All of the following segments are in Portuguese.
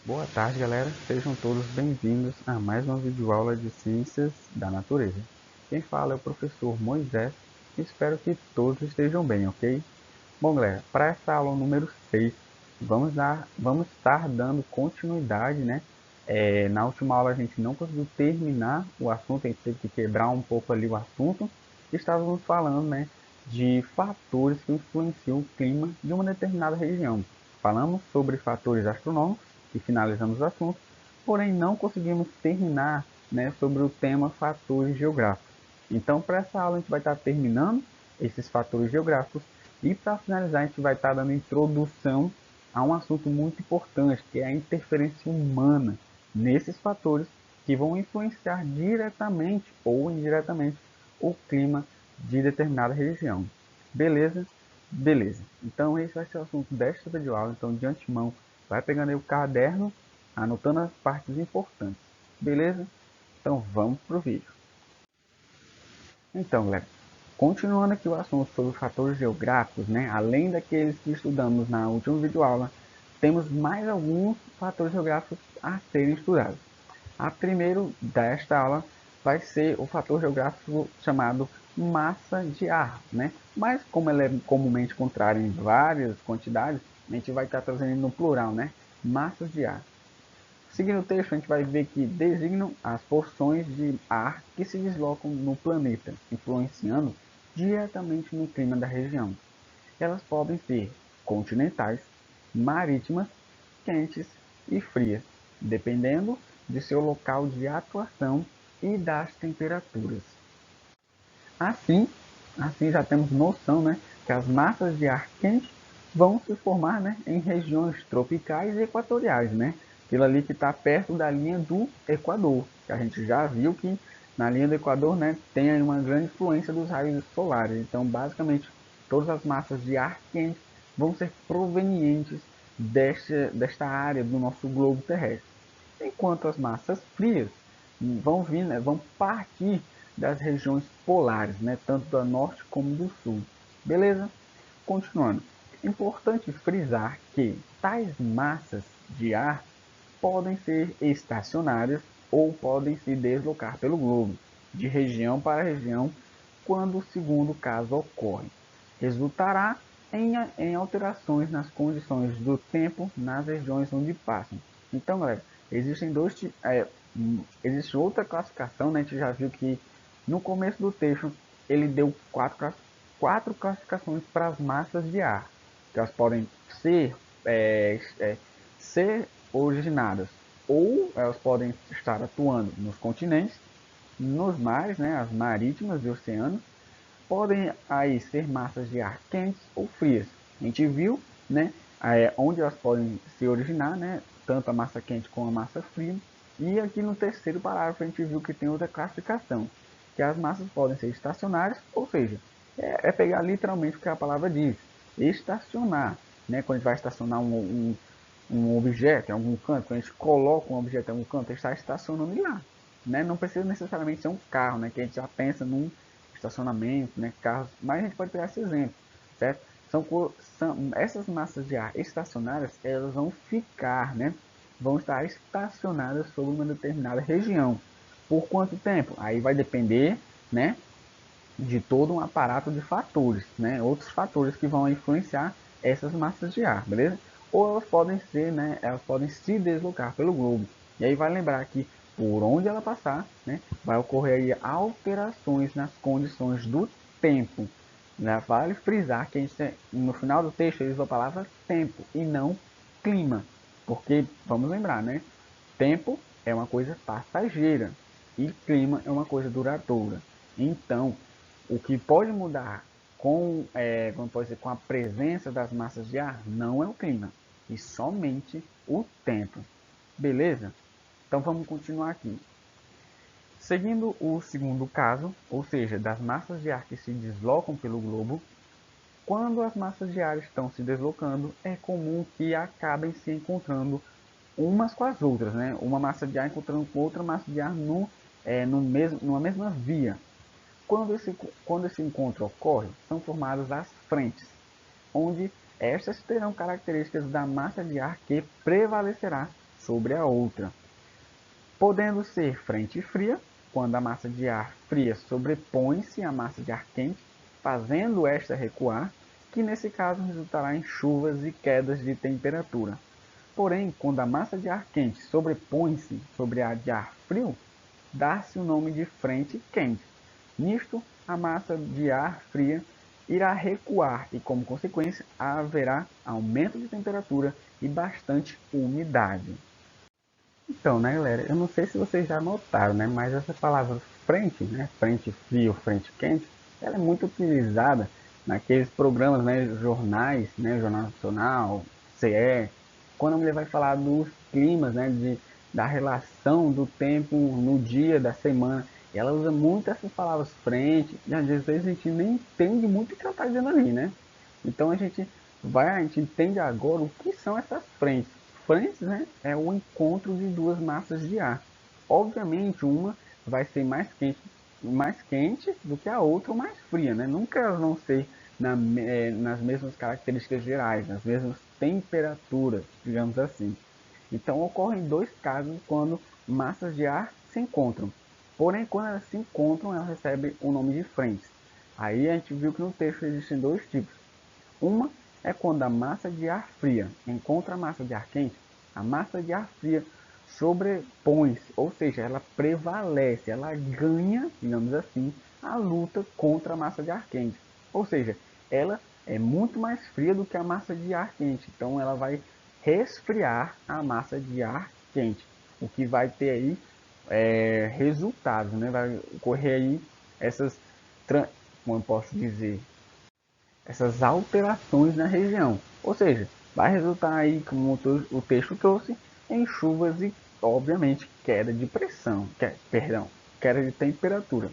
Boa tarde, galera. Sejam todos bem-vindos a mais uma videoaula de Ciências da Natureza. Quem fala é o professor Moisés. Espero que todos estejam bem, ok? Bom, galera, para essa aula número 6, vamos estar dando continuidade, né? Na última aula a gente não conseguiu terminar o assunto, a gente teve que quebrar um pouco ali o assunto. Estávamos falando, né, de fatores que influenciam o clima de uma determinada região. Falamos sobre fatores astronômicos e finalizamos o assunto, porém não conseguimos terminar, né, sobre o tema fatores geográficos. Então, para essa aula a gente vai estar terminando esses fatores geográficos e para finalizar a gente vai estar dando introdução a um assunto muito importante, que é a interferência humana nesses fatores que vão influenciar diretamente ou indiretamente o clima de determinada região. Beleza? Beleza. Então esse vai ser o assunto desta videoaula. Então de antemão, vai pegando aí o caderno, anotando as partes importantes. Beleza? Então vamos para o vídeo. Então, galera, continuando aqui o assunto sobre fatores geográficos, né? Além daqueles que estudamos na última videoaula, temos mais alguns fatores geográficos a serem estudados. A primeiro desta aula vai ser o fator geográfico chamado massa de ar, né? Mas como ele é comumente encontrado em várias quantidades, a gente vai estar trazendo no plural, né? Massas de ar. Seguindo o texto, a gente vai ver que designam as porções de ar que se deslocam no planeta, influenciando diretamente no clima da região. Elas podem ser continentais, marítimas, quentes e frias, dependendo de seu local de atuação e das temperaturas. Assim, assim já temos noção, né, que as massas de ar quente vão se formar, né, em regiões tropicais e equatoriais, né? Aquilo ali que está perto da linha do Equador, que a gente já viu que na linha do Equador, né, tem aí uma grande influência dos raios solares. Então, basicamente, todas as massas de ar quente vão ser provenientes desta área do nosso globo terrestre. Enquanto as massas frias vão vir, né, vão partir das regiões polares, né, tanto do norte como do sul. Beleza? Continuando. Importante frisar que tais massas de ar podem ser estacionárias ou podem se deslocar pelo globo, de região para região, quando o segundo caso ocorre. Resultará em alterações nas condições do tempo nas regiões onde passam. Então, galera, existem existe outra classificação, né? A gente já viu que no começo do texto ele deu quatro classificações para as massas de ar, que elas podem ser, é, é, ser originadas ou elas podem estar atuando nos continentes, nos mares, né, as marítimas e oceanos, podem aí ser massas de ar quentes ou frias. A gente viu, né, onde elas podem se originar, né, tanto a massa quente como a massa fria. E aqui no terceiro parágrafo a gente viu que tem outra classificação, que as massas podem ser estacionárias, ou seja, pegar literalmente o que a palavra diz, estacionar, né, quando a gente vai estacionar um objeto em algum canto, quando a gente coloca um objeto em algum canto, ele está estacionando lá. Né? Não precisa necessariamente ser um carro, né? Que a gente já pensa num estacionamento, né? Carros, mas a gente pode pegar esse exemplo, certo? Essas massas de ar estacionárias, elas vão ficar, né? Vão estar estacionadas sobre uma determinada região. Por quanto tempo? Aí vai depender, né? De todo um aparato de fatores, né? Outros fatores que vão influenciar essas massas de ar, beleza? Ou elas podem ser, né? Elas podem se deslocar pelo globo. E aí vai lembrar que por onde ela passar, né? Vai ocorrer aí alterações nas condições do tempo. Né? Vale frisar que a gente, no final do texto ele usa a palavra tempo e não clima, porque vamos lembrar, né? Tempo é uma coisa passageira e clima é uma coisa duradoura. Então, o que pode mudar como pode dizer, com a presença das massas de ar não é o clima, e somente o tempo. Beleza? Então vamos continuar aqui. Seguindo o segundo caso, ou seja, das massas de ar que se deslocam pelo globo, quando as massas de ar estão se deslocando, é comum que acabem se encontrando umas com as outras, né? Uma massa de ar encontrando com outra massa de ar numa mesma via. Quando esse encontro ocorre, são formadas as frentes, onde estas terão características da massa de ar que prevalecerá sobre a outra, podendo ser frente fria, quando a massa de ar fria sobrepõe-se à massa de ar quente, fazendo esta recuar, que nesse caso resultará em chuvas e quedas de temperatura. Porém, quando a massa de ar quente sobrepõe-se sobre a de ar frio, dá-se o nome de frente quente. Nisto, a massa de ar fria irá recuar e, como consequência, haverá aumento de temperatura e bastante umidade. Então, né, galera, eu não sei se vocês já notaram, né, mas essa palavra frente, né, frente frio, frente quente, ela é muito utilizada naqueles programas, né, jornais, né, Jornal Nacional, CE, quando a mulher vai falar dos climas, né, da relação do tempo no dia, da semana, e ela usa muito essas palavras frente, e às vezes a gente nem entende muito o que ela está dizendo ali, né? Então a gente entende agora o que são essas frentes. Frentes, né, é o encontro de duas massas de ar. Obviamente, uma vai ser mais quente do que a outra mais fria, né? Nunca elas vão ser nas mesmas características gerais, nas mesmas temperaturas, digamos assim. Então ocorrem dois casos quando massas de ar se encontram. Porém, quando elas se encontram, elas recebem o nome de frentes. Aí a gente viu que no texto existem dois tipos. Uma é quando a massa de ar fria encontra a massa de ar quente, a massa de ar fria sobrepõe-se, ou seja, ela prevalece, ela ganha, digamos assim, a luta contra a massa de ar quente. Ou seja, ela é muito mais fria do que a massa de ar quente, então ela vai resfriar a massa de ar quente, o que vai ter aí resultados, né? Vai ocorrer aí essas, como eu posso dizer, essas alterações na região. Ou seja, vai resultar aí, como o texto trouxe, em chuvas e, obviamente, queda de pressão, queda de temperatura.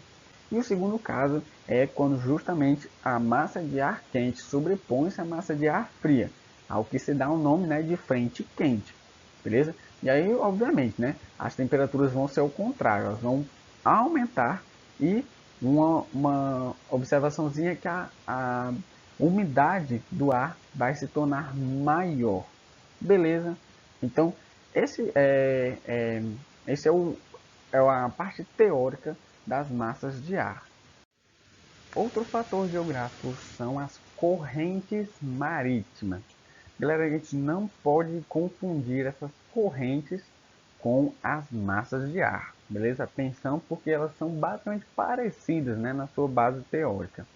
E o segundo caso é quando justamente a massa de ar quente sobrepõe-se à massa de ar fria, ao que se dá o nome, né, de frente quente, beleza? E aí, obviamente, né, as temperaturas vão ser o contrário, elas vão aumentar e uma observaçãozinha que a umidade do ar vai se tornar maior. Beleza? Então, esse é a parte teórica das massas de ar. Outro fator geográfico são as correntes marítimas. Galera, a gente não pode confundir essas correntes com as massas de ar, beleza? Atenção, porque elas são basicamente parecidas, né, na sua base teórica.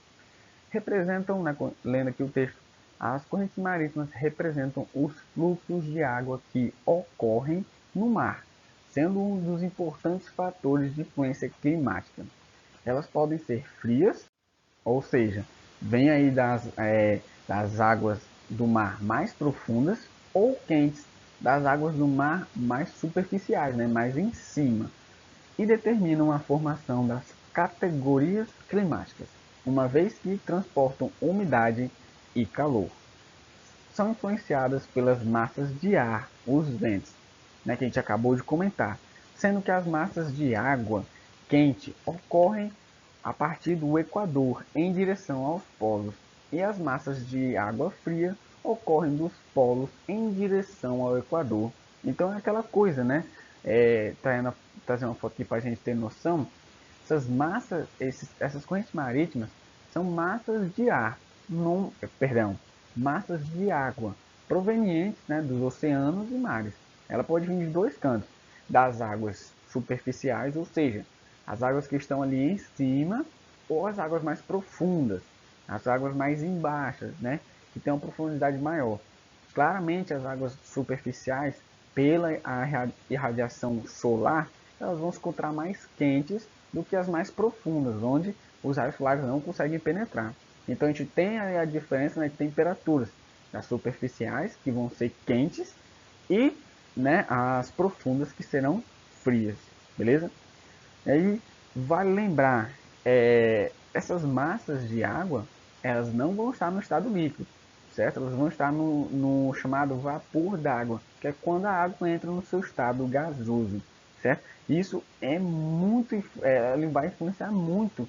Representam, né, lendo aqui o texto, as correntes marítimas representam os fluxos de água que ocorrem no mar, sendo um dos importantes fatores de influência climática. Elas podem ser frias, ou seja, vêm aí das águas do mar mais profundas, ou quentes, das águas do mar mais superficiais, né, mais em cima, e determinam a formação das categorias climáticas, uma vez que transportam umidade e calor. São influenciadas pelas massas de ar, os ventos, né, que a gente acabou de comentar, sendo que as massas de água quente ocorrem a partir do Equador em direção aos polos, e as massas de água fria ocorrem dos polos em direção ao Equador. Então é aquela coisa, né? Trazer uma foto aqui para a gente ter noção. Essas correntes marítimas são massas de ar, massas de água provenientes, né, dos oceanos e mares. Ela pode vir de dois cantos, das águas superficiais, ou seja, as águas que estão ali em cima, ou as águas mais profundas, as águas mais embaixo, né, que tem uma profundidade maior. Claramente as águas superficiais, pela irradiação solar, elas vão se encontrar mais quentes do que as mais profundas, onde os raios solares não conseguem penetrar. Então a gente tem a diferença nas temperaturas das superficiais, que vão ser quentes, e, né, as profundas, que serão frias, beleza? E aí vale lembrar, essas massas de água, elas não vão estar no estado líquido, certo? Elas vão estar no chamado vapor d'água, que é quando a água entra no seu estado gasoso, certo? Isso ele vai influenciar muito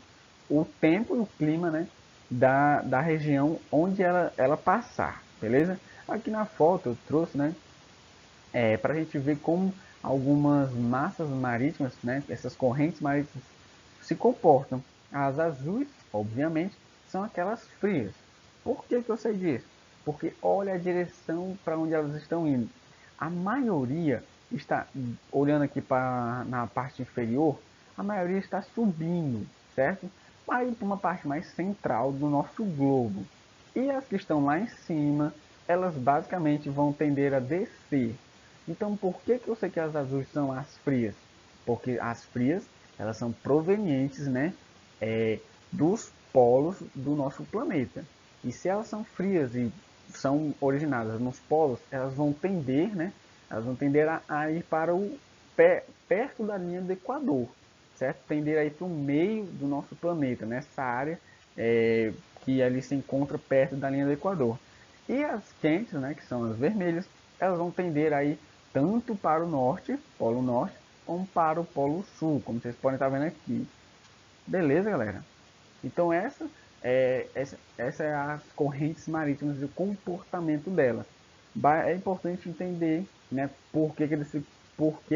o tempo e o clima, né, da região onde ela passar, beleza? Aqui na foto eu trouxe, né, para a gente ver como algumas massas marítimas, né, essas correntes marítimas se comportam. As azuis, obviamente, são aquelas frias. Por que eu sei disso? Porque olha a direção para onde elas estão indo. A maioria está, olhando aqui para na parte inferior, a maioria está subindo, certo? Para ir para uma parte mais central do nosso globo. E as que estão lá em cima, elas basicamente vão tender a descer. Então, por que eu sei que as azuis são as frias? Porque as frias, elas são provenientes, né, dos polos do nosso planeta. E se elas são frias e são originadas nos polos, elas vão tender, né, elas vão tender a ir para o perto da linha do Equador, certo? Tender a ir para o meio do nosso planeta, nessa área que ali se encontra perto da linha do Equador. E as quentes, né, que são as vermelhas, elas vão tender a ir tanto para o norte, polo norte, como para o polo sul, como vocês podem estar vendo aqui. Beleza, galera? Então essa é as correntes marítimas e o comportamento delas. É importante entender, né, por que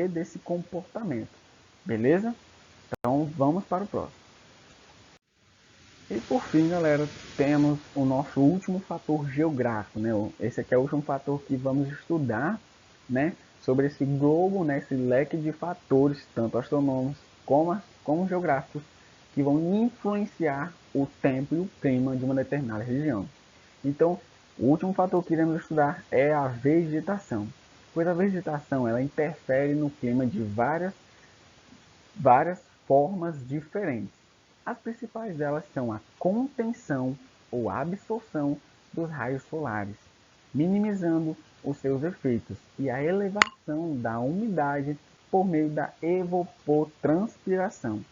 desse comportamento. Beleza? Então vamos para o próximo. E por fim, galera, temos o nosso último fator geográfico, né? Esse aqui é o último fator que vamos estudar, né? Sobre esse globo, né? Esse leque de fatores, tanto astronômicos como geográficos, que vão influenciar o tempo e o clima de uma determinada região. Então, o último fator que iremos estudar é a vegetação, pois a vegetação ela interfere no clima de várias formas diferentes. As principais delas são a contenção ou absorção dos raios solares, minimizando os seus efeitos, e a elevação da umidade por meio da evapotranspiração,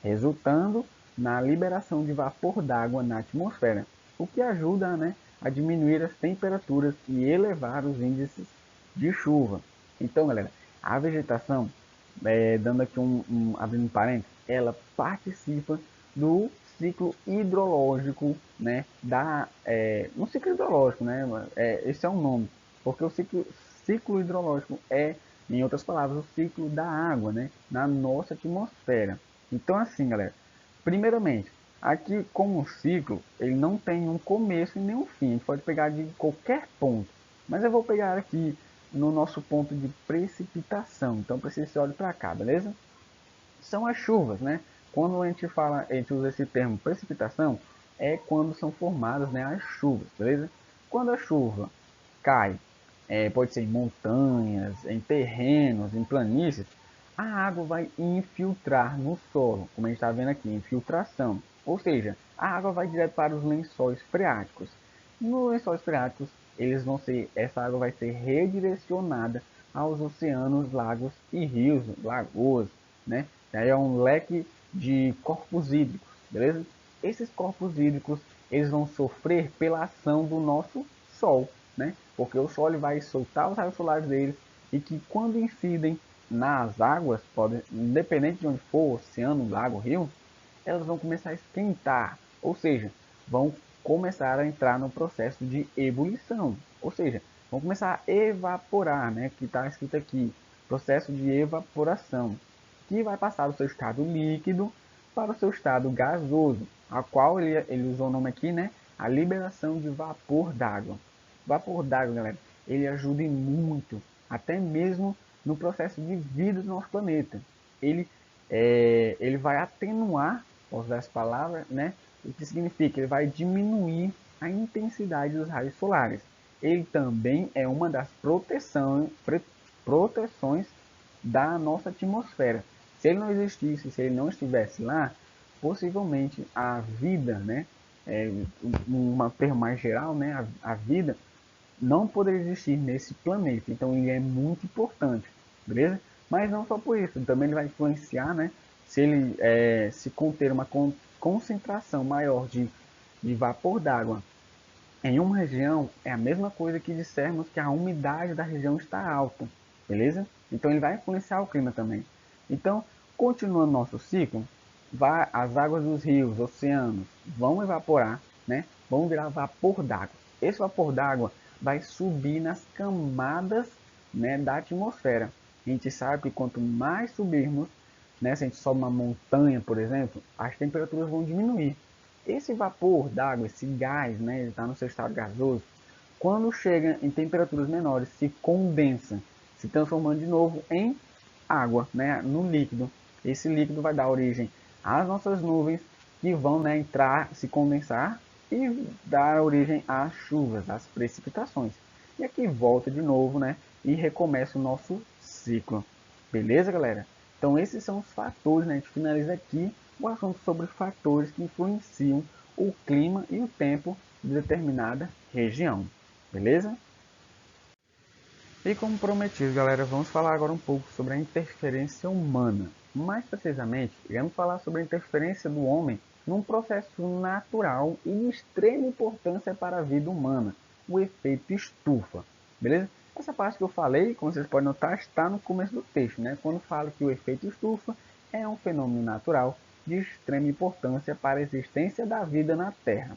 resultando na liberação de vapor d'água na atmosfera, o que ajuda, né, a diminuir as temperaturas e elevar os índices de chuva. Então, galera, a vegetação, dando aqui abrindo parênteses, ela participa do ciclo hidrológico, né, no ciclo hidrológico, né, esse é um nome, porque o ciclo hidrológico é, em outras palavras, o ciclo da água, né, na nossa atmosfera. Então, assim, galera, primeiramente, aqui como um ciclo, ele não tem um começo e nem um fim, a gente pode pegar de qualquer ponto, mas eu vou pegar aqui no nosso ponto de precipitação, então preciso que você olhe para cá, beleza? São as chuvas, né? Quando a gente usa esse termo precipitação, é quando são formadas, né, as chuvas, beleza? Quando a chuva cai, pode ser em montanhas, em terrenos, em planícies, a água vai infiltrar no solo, como a gente está vendo aqui, infiltração. Ou seja, a água vai direto para os lençóis freáticos. Nos lençóis freáticos, essa água vai ser redirecionada aos oceanos, lagos e rios, lagoas, né? Aí é um leque de corpos hídricos, beleza? Esses corpos hídricos, eles vão sofrer pela ação do nosso Sol, né? Porque o Sol vai soltar os raios solares deles e que quando incidem nas águas, independente de onde for, oceano, lago, rio, elas vão começar a esquentar, ou seja, vão começar a entrar no processo de ebulição, ou seja, vão começar a evaporar, né? Que está escrito aqui, processo de evaporação, que vai passar do seu estado líquido para o seu estado gasoso, a qual ele usou o nome aqui, né? A liberação de vapor d'água. Vapor d'água, galera, ele ajuda muito, até mesmo no processo de vida do nosso planeta. Ele vai atenuar, posso usar essa palavra, né? O que significa? Ele vai diminuir a intensidade dos raios solares. Ele também é uma das proteções da nossa atmosfera. Se ele não existisse, se ele não estivesse lá, possivelmente a vida, né, uma termo mais geral, né, a vida não poderia existir nesse planeta. Então ele é muito importante, beleza? Mas não só por isso, também ele vai influenciar, né, se ele se conter uma concentração maior de vapor d'água em uma região, é a mesma coisa que dissermos que a umidade da região está alta, beleza? Então ele vai influenciar o clima também. Então, continuando nosso ciclo, as águas dos rios, oceanos vão evaporar, né? Vão virar vapor d'água. Esse vapor d'água vai subir nas camadas né, da atmosfera. A gente sabe que quanto mais subirmos, né, se a gente sobe uma montanha, por exemplo, as temperaturas vão diminuir. Esse vapor d'água, esse gás, né, ele está no seu estado gasoso, quando chega em temperaturas menores, se condensa, se transformando de novo em água, né, no líquido. Esse líquido vai dar origem às nossas nuvens, que vão, né, entrar, se condensar e dar origem às chuvas, às precipitações. E aqui volta de novo, né, e recomeça o nosso ciclo. Beleza, galera? Então esses são os fatores, né? A gente finaliza aqui o assunto sobre fatores que influenciam o clima e o tempo de determinada região. Beleza? E como prometido, galera, vamos falar agora um pouco sobre a interferência humana. Mais precisamente, iremos falar sobre a interferência do homem num processo natural e de extrema importância para a vida humana, o efeito estufa. Beleza? Essa parte que eu falei, como vocês podem notar, está no começo do texto, né? Quando falo que o efeito estufa é um fenômeno natural de extrema importância para a existência da vida na Terra.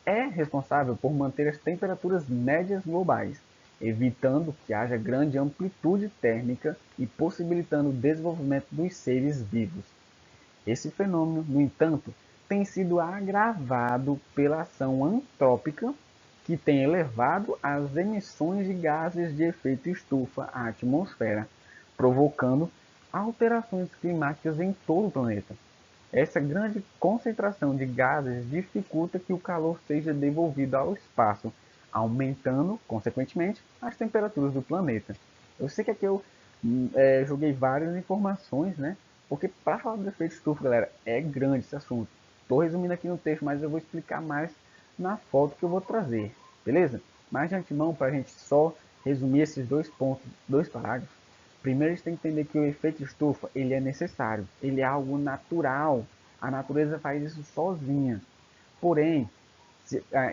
É responsável por manter as temperaturas médias globais, evitando que haja grande amplitude térmica e possibilitando o desenvolvimento dos seres vivos. Esse fenômeno, no entanto, tem sido agravado pela ação antrópica, que tem elevado as emissões de gases de efeito estufa à atmosfera, provocando alterações climáticas em todo o planeta. Essa grande concentração de gases dificulta que o calor seja devolvido ao espaço, aumentando, consequentemente, as temperaturas do planeta. Eu sei que aqui eu joguei várias informações, né? Porque para falar do efeito estufa, galera, é grande esse assunto. Estou resumindo aqui no texto, mas eu vou explicar mais na foto que eu vou trazer, beleza? Mas de antemão, para a gente só resumir esses dois pontos, dois parágrafos, primeiro a gente tem que entender que o efeito estufa ele é necessário, ele é algo natural. A natureza faz isso sozinha. Porém,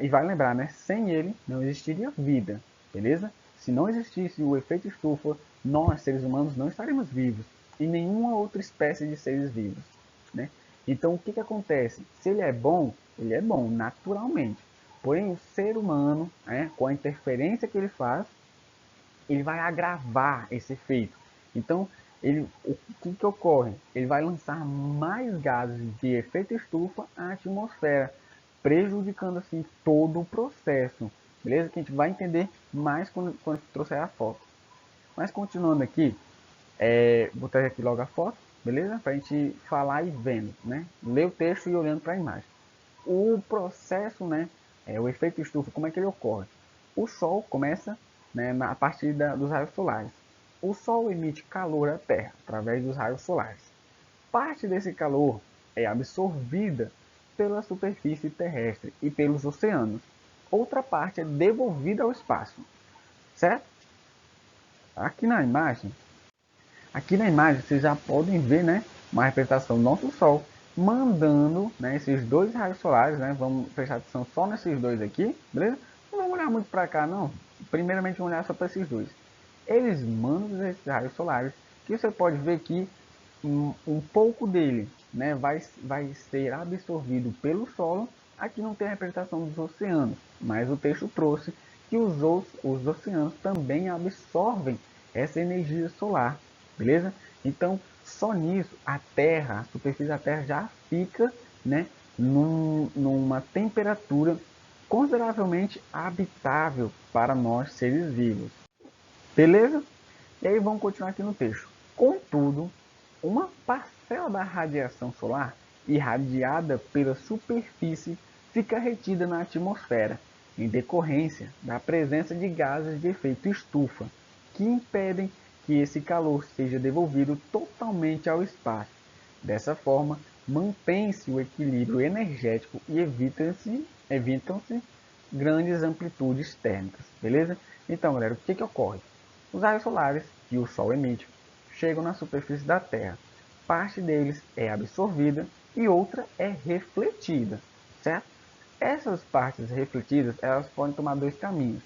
e vai lembrar, né? Sem ele não existiria vida, beleza? Se não existisse o efeito estufa, nós, seres humanos, não estaríamos vivos. E nenhuma outra espécie de seres vivos, né? Então, o que, que acontece? Se ele é bom naturalmente. Porém, o ser humano, né, com a interferência que ele faz, ele vai agravar esse efeito. Então, o que ocorre? Ele vai lançar mais gases de efeito estufa à atmosfera, prejudicando assim todo o processo. Beleza? Que a gente vai entender mais quando trouxer a foto. Mas continuando aqui, vou trazer aqui logo a foto, beleza? Para a gente falar e vendo, né? Ler o texto e olhando para a imagem. O processo, né? O efeito estufa, como é que ele ocorre? O Sol começa, né, a partir dos raios solares. O Sol emite calor à Terra através dos raios solares. Parte desse calor é absorvida pela superfície terrestre e pelos oceanos. Outra parte é devolvida ao espaço, certo? Aqui na imagem, vocês já podem ver, né, uma representação do nosso Sol mandando, né, esses dois raios solares, né, vamos prestar atenção só nesses dois aqui, beleza? Não vamos olhar muito para cá não, primeiramente vamos olhar só para esses dois. Eles mandam esses raios solares, que você pode ver que um pouco dele, né, vai ser absorvido pelo solo. Aqui não tem a representação dos oceanos, mas o texto trouxe que os oceanos também absorvem essa energia solar, beleza? Então, só nisso, a Terra, a superfície da Terra já fica, né, numa temperatura consideravelmente habitável para nós seres vivos. Beleza? E aí vamos continuar aqui no texto. Contudo, uma parcela da radiação solar irradiada pela superfície fica retida na atmosfera, em decorrência da presença de gases de efeito estufa, que impedem que esse calor seja devolvido totalmente ao espaço. Dessa forma, mantém-se o equilíbrio energético e evitam-se grandes amplitudes térmicas, beleza? Então, galera, o que ocorre? Os raios solares que o Sol emite chegam na superfície da Terra. Parte deles é absorvida e outra é refletida, certo? Essas partes refletidas, elas podem tomar dois caminhos.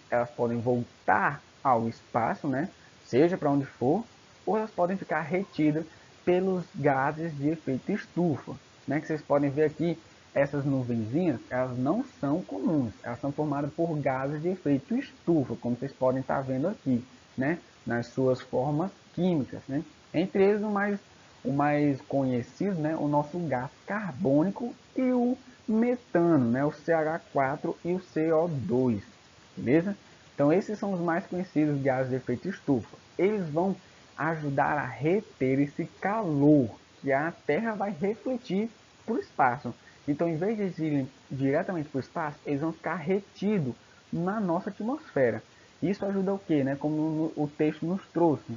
Elas podem voltar ao espaço, né? Seja para onde for, ou elas podem ficar retidas pelos gases de efeito estufa, né? Que vocês podem ver aqui, essas nuvenzinhas, elas não são comuns, elas são formadas por gases de efeito estufa, como vocês podem estar vendo aqui. né, nas suas formas químicas, né? Entre eles o mais conhecido, né, o nosso gás carbônico e o metano, né, o CH4 e o CO2, beleza? Então esses são os mais conhecidos gases de efeito estufa. Eles vão ajudar a reter esse calor que a Terra vai refletir para o espaço. Então, em vez de irem diretamente para o espaço, eles vão ficar retidos na nossa atmosfera. Isso ajuda o quê? Né? Como o texto nos trouxe.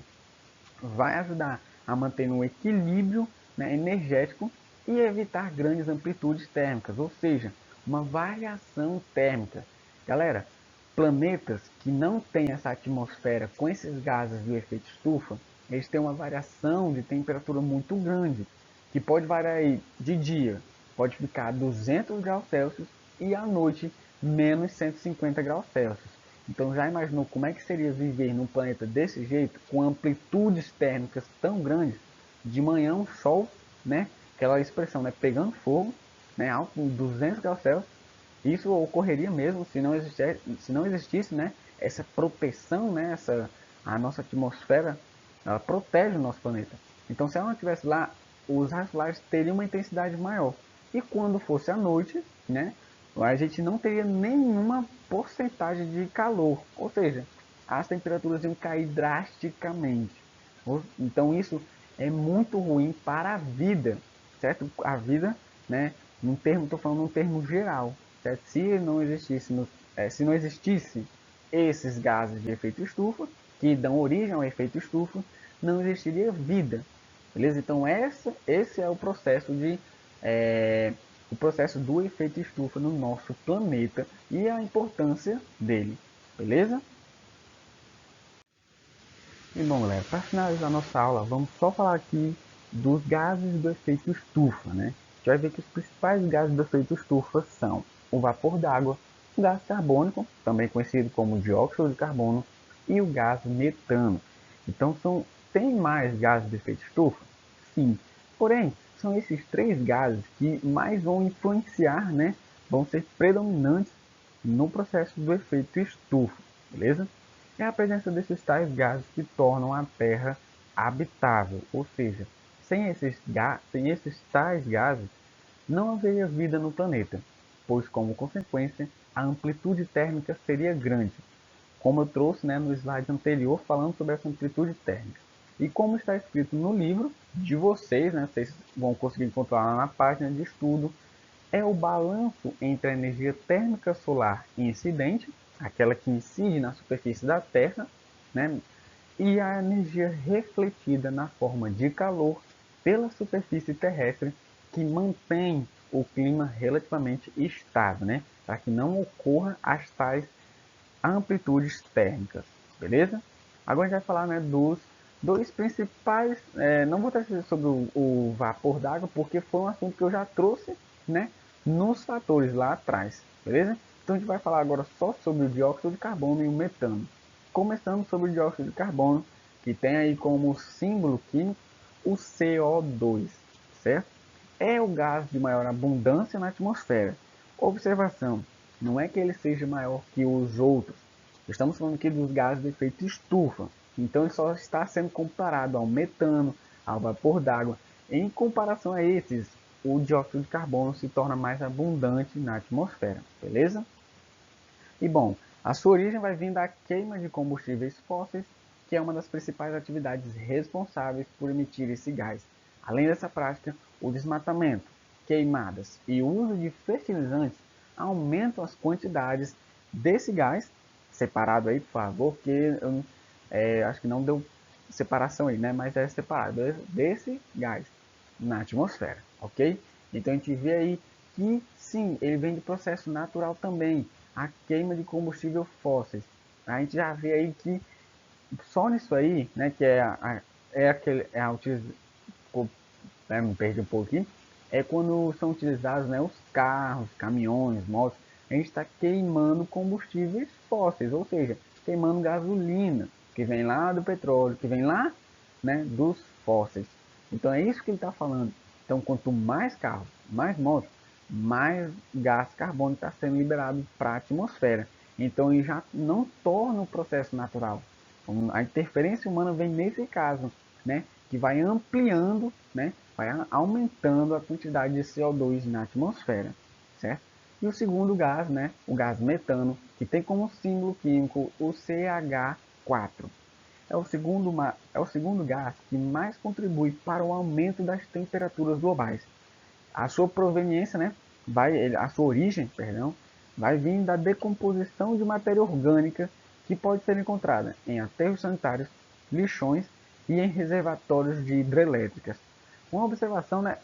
Vai ajudar a manter um equilíbrio, né, energético e evitar grandes amplitudes térmicas, ou seja, uma variação térmica. Galera, planetas que não têm essa atmosfera com esses gases do efeito estufa, eles têm uma variação de temperatura muito grande, que pode variar de dia, pode ficar 200 graus Celsius e à noite menos 150 graus Celsius. Então já imaginou como é que seria viver num planeta desse jeito, com amplitudes térmicas tão grandes? De manhã um sol, né? Aquela expressão, né? Pegando fogo, né? Alto 200 graus Celsius. Isso ocorreria mesmo se não existisse, né? Essa proteção, né? A nossa atmosfera, ela protege o nosso planeta. Então se ela não estivesse lá, os raios solares teriam uma intensidade maior. E quando fosse à noite, né? A gente não teria nenhuma porcentagem de calor, ou seja, as temperaturas iam cair drasticamente. Então isso é muito ruim para a vida, certo? A vida, né? Estou falando num termo geral, certo? Se não existisse esses gases de efeito estufa que dão origem ao efeito estufa, não existiria vida, beleza? Então esse é o processo do efeito estufa no nosso planeta e a importância dele, beleza? E bom, galera, para finalizar nossa aula, vamos só falar aqui dos gases do efeito estufa, né? A gente vai ver que os principais gases do efeito estufa são o vapor d'água, o gás carbônico, também conhecido como dióxido de carbono, e o gás metano. Então, tem mais gases de efeito estufa? Sim. Porém, são esses três gases que mais vão influenciar, né? Vão ser predominantes no processo do efeito estufa, beleza? É a presença desses tais gases que tornam a Terra habitável, ou seja, sem esses tais gases, não haveria vida no planeta, pois, como consequência, a amplitude térmica seria grande, como eu trouxe, né, no slide anterior falando sobre essa amplitude térmica. E como está escrito no livro de vocês, né, vocês vão conseguir encontrar lá na página de estudo, é o balanço entre a energia térmica solar incidente, aquela que incide na superfície da Terra, né, e a energia refletida na forma de calor pela superfície terrestre, que mantém o clima relativamente estável, né, para que não ocorra as tais amplitudes térmicas, beleza? Agora a gente vai falar, né, dos dois principais, não vou trazer sobre o vapor d'água, porque foi um assunto que eu já trouxe, né, nos fatores lá atrás, beleza? Então a gente vai falar agora só sobre o dióxido de carbono e o metano. Começando sobre o dióxido de carbono, que tem aí como símbolo químico o CO2, certo? É o gás de maior abundância na atmosfera. Observação, não é que ele seja maior que os outros. Estamos falando aqui dos gases de efeito estufa. Então ele só está sendo comparado ao metano, ao vapor d'água. Em comparação a esses, o dióxido de carbono se torna mais abundante na atmosfera, beleza? E bom, a sua origem vai vir da queima de combustíveis fósseis, que é uma das principais atividades responsáveis por emitir esse gás. Além dessa prática, o desmatamento, queimadas e o uso de fertilizantes aumentam as quantidades desse gás, separado aí, por favor, porque eu acho que não deu separação aí, né? Mas é separado desse gás na atmosfera, ok? Então a gente vê aí que sim, ele vem do processo natural também, a queima de combustível fósseis. A gente já vê aí que só nisso aí, né, que me perdi um pouquinho, é quando são utilizados, né, os carros, caminhões, motos, a gente está queimando combustíveis fósseis, ou seja, queimando gasolina, que vem lá do petróleo, que vem lá, né, dos fósseis. Então é isso que ele está falando. Então quanto mais carros, mais motos, mais gás carbônico está sendo liberado para a atmosfera. Então ele já não torna o processo natural. A interferência humana vem nesse caso, né, que vai ampliando, né, vai aumentando a quantidade de CO2 na atmosfera, certo? E o segundo gás, né, o gás metano, que tem como símbolo químico o CH4. É o segundo gás que mais contribui para o aumento das temperaturas globais. A sua proveniência, né, a sua origem, perdão, vai vir da decomposição de matéria orgânica que pode ser encontrada em aterros sanitários, lixões e em reservatórios de hidrelétricas. Uma observação, né,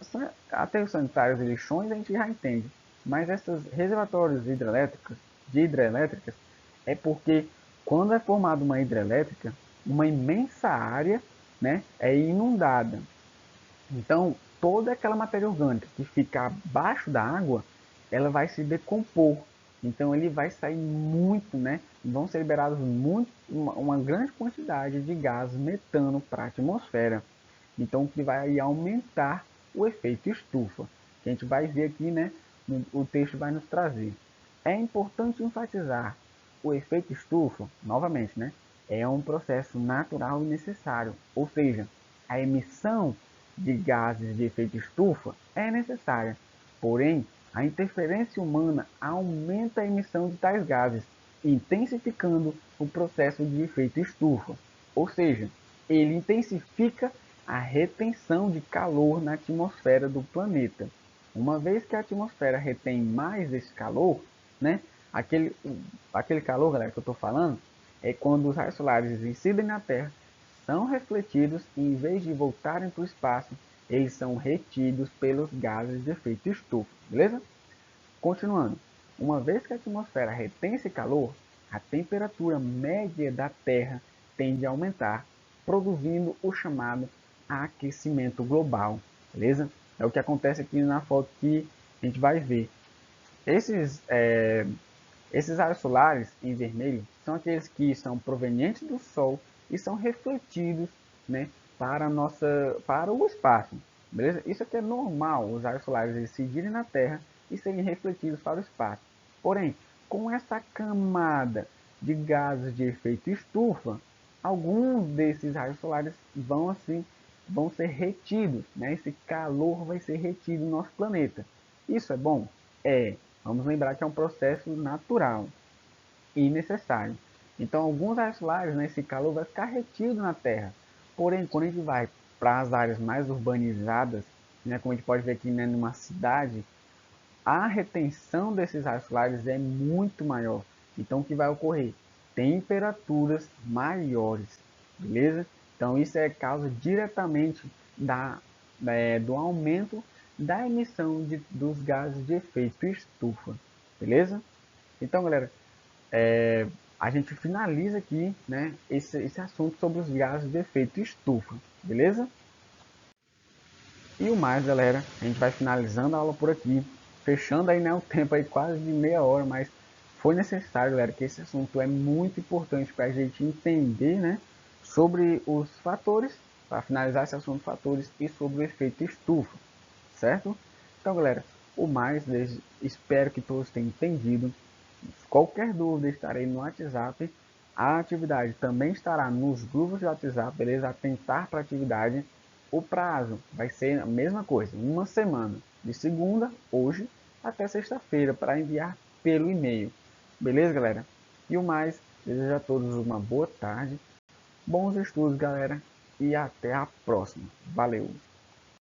aterros sanitários e lixões a gente já entende, mas esses reservatórios de hidrelétricas, é porque quando é formada uma hidrelétrica, uma imensa área, né, é inundada. Então, toda aquela matéria orgânica que fica abaixo da água, ela vai se decompor. Então, ele vai sair muito, né? Vão ser liberados uma grande quantidade de gás metano para a atmosfera. Então, o que vai aumentar o efeito estufa, que a gente vai ver aqui, né? O texto vai nos trazer. É importante enfatizar o efeito estufa, novamente, né? É um processo natural e necessário, ou seja, a emissão de gases de efeito estufa é necessária, porém, a interferência humana aumenta a emissão de tais gases, intensificando o processo de efeito estufa, ou seja, ele intensifica a retenção de calor na atmosfera do planeta. Uma vez que a atmosfera retém mais esse calor, né, aquele, aquele calor, galera, que eu estou falando, é quando os raios solares incidem na Terra, são refletidos e, em vez de voltarem para o espaço, eles são retidos pelos gases de efeito estufa, beleza? Continuando, uma vez que a atmosfera retém esse calor, a temperatura média da Terra tende a aumentar, produzindo o chamado aquecimento global, beleza? É o que acontece aqui na foto que a gente vai ver. Esses raios solares em vermelho são aqueles que são provenientes do Sol e são refletidos, né, para o espaço. Beleza? Isso aqui é normal, os raios solares incidirem na Terra e serem refletidos para o espaço. Porém, com essa camada de gases de efeito estufa, alguns desses raios solares vão ser retidos, né? Esse calor vai ser retido no nosso planeta. Isso é bom? É. Vamos lembrar que é um processo natural e necessário. Então, alguns raios solares, né, esse calor vai ficar retido na Terra. Porém, quando a gente vai para as áreas mais urbanizadas, né, como a gente pode ver aqui, né, numa cidade, a retenção desses raios solares é muito maior. Então, o que vai ocorrer? Temperaturas maiores, beleza? Então, isso é causa diretamente do aumento da emissão dos gases de efeito estufa, beleza? Então, galera, a gente finaliza aqui, né, esse assunto sobre os gases de efeito estufa, beleza? E o mais, galera, a gente vai finalizando a aula por aqui, fechando aí, né, o tempo aí quase de meia hora, mas foi necessário, galera, que esse assunto é muito importante para a gente entender, né, sobre os fatores, para finalizar esse assunto, fatores e sobre o efeito estufa, certo? Então, galera, o mais, espero que todos tenham entendido. Qualquer dúvida, estarei no WhatsApp. A atividade também estará nos grupos de WhatsApp, beleza? Atentar para a atividade. O prazo vai ser a mesma coisa, uma semana, de segunda, hoje, até sexta-feira, para enviar pelo e-mail. Beleza, galera? E o mais, desejo a todos uma boa tarde, bons estudos, galera, e até a próxima. Valeu!